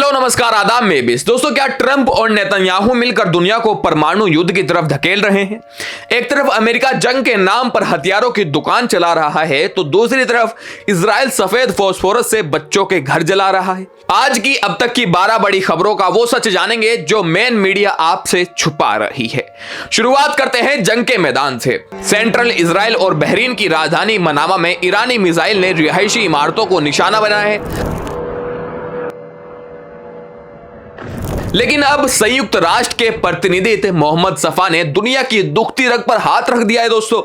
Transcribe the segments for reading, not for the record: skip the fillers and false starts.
Hello नमस्कार आदाब में बेस दोस्तों, क्या ट्रंप और नेतन्याहू मिलकर दुनिया को परमाणु युद्ध की तरफ धकेल रहे हैं। एक तरफ अमेरिका जंग के नाम पर हथियारों की दुकान चला रहा है तो दूसरी तरफ इजराइल सफेद फास्फोरस से बच्चों के घर जला रहा है। आज की अब तक की 12 बड़ी खबरों का वो सच जानेंगे जो मेन मीडिया आपसे छुपा रही है। शुरुआत करते हैं जंग के मैदान से। सेंट्रल इजराइल और बहरीन की राजधानी मनामा में ईरानी मिसाइल ने रिहायशी इमारतों को निशाना बनाया है। लेकिन अब संयुक्त राष्ट्र के प्रतिनिधि मोहम्मद सफा ने दुनिया की दुखती रग पर हाथ रख दिया है। दोस्तों,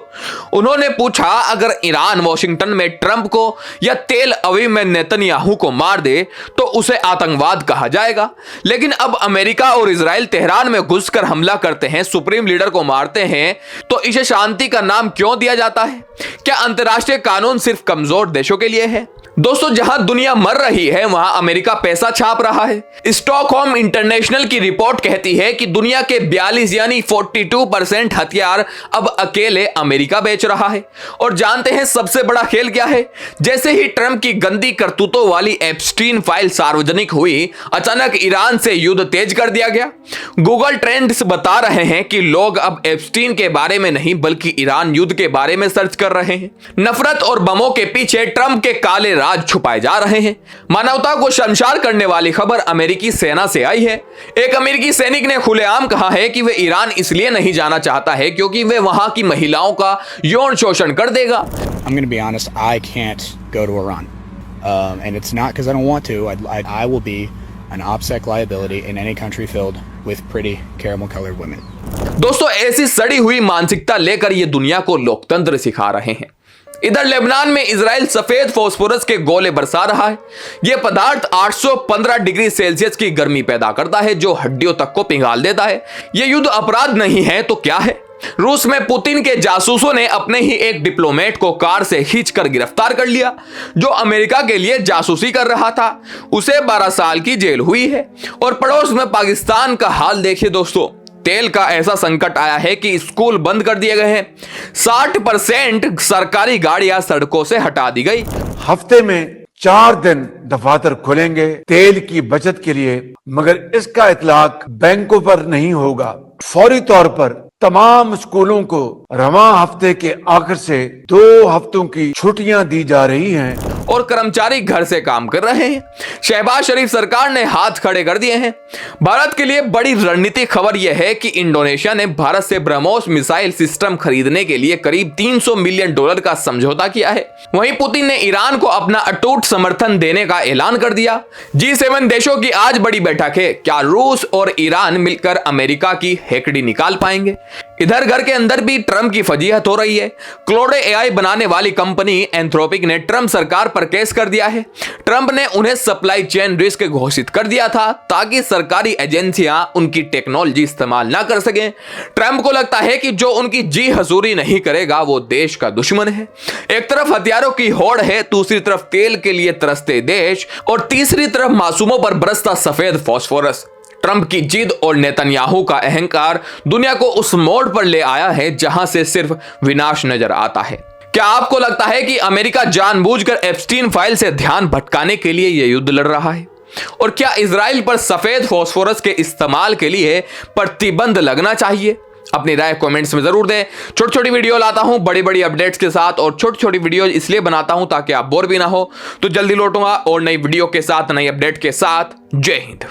उन्होंने पूछा, अगर ईरान वाशिंगटन में ट्रंप को या तेल अवीव में नेतन्याहू को मार दे तो उसे आतंकवाद कहा जाएगा। लेकिन अब अमेरिका और इजराइल तेहरान में घुसकर हमला करते हैं, सुप्रीम लीडर को मारते हैं, तो इसे शांति का नाम क्यों दिया जाता है? क्या अंतर्राष्ट्रीय कानून सिर्फ कमजोर देशों के लिए है? दोस्तों, जहां दुनिया मर रही है वहां अमेरिका पैसा छाप रहा है। स्टॉकहोम इंटरनेशनल की रिपोर्ट कहती है कि दुनिया के 42 यानी 42% हथियार अब अकेले अमेरिका बेच रहा है। और जानते हैं सबसे बड़ा खेल क्या है? जैसे ही ट्रंप की गंदी करतूतों वाली एप्स्टीन फाइल सार्वजनिक हुई, अचानक ईरान से युद्ध तेज कर दिया गया। गूगल ट्रेंड्स बता रहे हैं कि लोग अब एप्स्टीन के बारे में नहीं बल्कि ईरान युद्ध के बारे में सर्च कर रहे हैं। नफरत और बमों के पीछे ट्रंप के काले राज छुपाए जा रहे हैं। मानवता को शर्मसार करने वाली खबर अमेरिकी सेना से आई है। एक अमेरिकी सैनिक ने खुलेआम कहा है कि वह ईरान इसलिए नहीं जाना चाहता है क्योंकि वह वहां की महिलाओं का यौन शोषण कर देगा। I'm going to be honest, I can't go to Iran. And it's not because I don't want to. I will be an OPSEC liability in any country filled with pretty caramel-colored women. दोस्तों, ऐसी सड़ी हुई मानसिकता लेकर ये दुनिया को लोकतंत्र सिखा रहे हैं। इधर लेबनान में इजराइल सफेद फास्फोरस के गोले बरसा रहा है। यह पदार्थ 815 डिग्री सेल्सियस की गर्मी पैदा करता है जो हड्डियों तक को पिघाल देता है। यह युद्ध अपराध नहीं है तो क्या है? रूस में पुतिन के जासूसों ने अपने ही एक डिप्लोमेट को कार से खींचकर गिरफ्तार कर लिया जो अमेरिका के लिए जासूसी कर रहा था। उसे 12 साल की जेल हुई है। और पड़ोस में पाकिस्तान का हाल देखिए दोस्तों, तेल का ऐसा संकट आया है कि स्कूल बंद कर दिए गए हैं। 60% सरकारी गाड़ियां सड़कों से हटा दी गई। हफ्ते में 4 दिन दफातर खुलेंगे तेल की बचत के लिए, मगर इसका इतलाक बैंकों पर नहीं होगा। फौरी तौर पर तमाम स्कूलों को रवां हफ्ते के आखिर से 2 हफ्तों की छुट्टियां दी जा रही हैं और कर्मचारी घर से काम कर रहे हैं। शहबाज शरीफ सरकार ने हाथ खड़े कर दिए हैं। भारत के लिए बड़ी रणनीतिक खबर यह है कि इंडोनेशिया ने भारत से ब्रह्मोस मिसाइल सिस्टम खरीदने के लिए करीब $300 मिलियन का समझौता किया है। वहीं पुतिन ने ईरान को अपना अटूट समर्थन देने का ऐलान कर दिया। G7 देशों की आज बड़ी बैठक है। क्या रूस और ईरान मिलकर अमेरिका की हेकड़ी निकाल पाएंगे? इधर घर के अंदर भी ट्रंप की फजीहत हो रही है। क्लोड एआई बनाने वाली कंपनी एंथ्रोपिक ने ट्रंप सरकार पर केस कर दिया है। ट्रंप ने उन्हें सप्लाई चेन रिस्क घोषित कर दिया था ताकि सरकारी एजेंसियां उनकी टेक्नोलॉजी इस्तेमाल ना कर सकें। ट्रंप को लगता है कि जो उनकी जी हजूरी नहीं करेगा वो देश का दुश्मन है। एक तरफ हथियारों की होड़ है, दूसरी तरफ तेल के लिए तरसते देश और तीसरी तरफ मासूमों पर बरसता सफेद फास्फोरस। ट्रंप की जिद और नेतन्याहू का अहंकार दुनिया को उस मोड़ पर ले आया है जहां से सिर्फ विनाश नजर आता है। क्या आपको लगता है कि अमेरिका जानबूझकर एप्स्टीन फाइल से ध्यान भटकाने के लिए यह युद्ध लड़ रहा है? और क्या इजराइल पर सफेद फास्फोरस के इस्तेमाल के लिए प्रतिबंध लगना चाहिए? अपनी राय कमेंट्स में जरूर दें। छोटी छोटी वीडियो लाता हूं बड़ी बड़ी अपडेट्स के साथ, और छोटी छोटी वीडियो इसलिए बनाता हूं ताकि आप बोर भी ना हो। तो जल्दी लौटूंगा और नई वीडियो के साथ, नई अपडेट के साथ। जय हिंद।